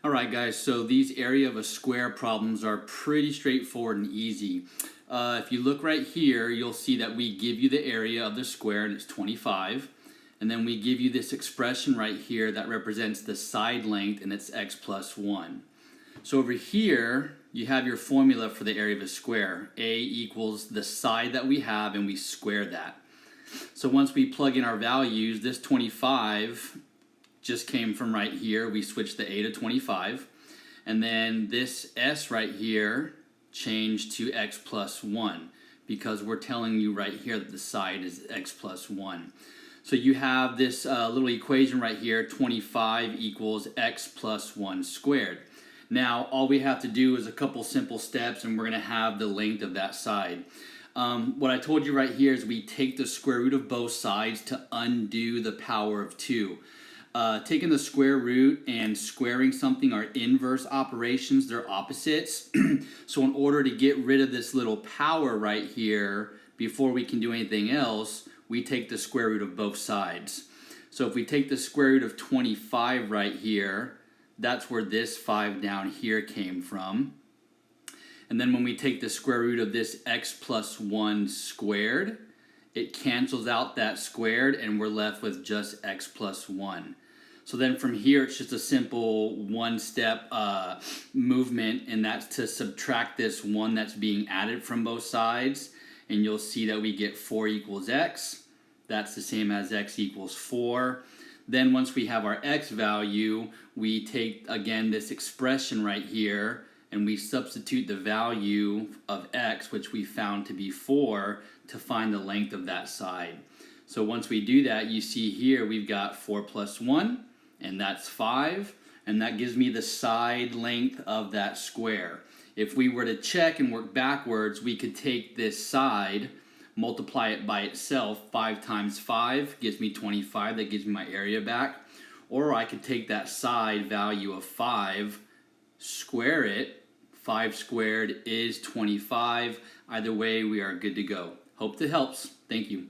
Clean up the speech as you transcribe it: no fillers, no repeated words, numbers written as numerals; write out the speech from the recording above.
Alright guys, so these area of a square problems are pretty straightforward and easy. If you look right here, you'll see that we give you the area of the square and it's 25. And then we give you this expression right here that represents the side length and it's x plus 1. So over here, you have your formula for the area of a square. A equals the side that we have and we square that. So once we plug in our values, this 25 just came from right here. We switched the A to 25. And then this S right here changed to x plus 1 because we're telling you right here that the side is x plus 1. So you have this little equation right here, 25 equals x plus 1 squared. Now all we have to do is a couple simple steps and we're going to have the length of that side. What I told you right here is we take the square root of both sides to undo the power of 2. Taking the square root and squaring something are inverse operations, they're opposites. So in order to get rid of this little power right here, before we can do anything else, we take the square root of both sides. So if we take the square root of 25 right here, that's where this 5 down here came from. And then when we take the square root of this x plus 1 squared, it cancels out that squared and we're left with just x plus 1. So then from here it's just a simple one-step movement, and that's to subtract this 1 that's being added from both sides, and you'll see that we get 4 equals x. That's the same as x equals 4. Then once we have our x value, we take again this expression right here and we substitute the value of x, which we found to be 4, to find the length of that side. So once we do that, you see here we've got 4 plus 1, and that's 5, and that gives me the side length of that square. If we were to check and work backwards, we could take this side, multiply it by itself. 5 times 5 gives me 25, that gives me my area back. Or I could take that side value of 5, square it. 5 squared is 25. Either way, we are good to go. Hope that helps. Thank you.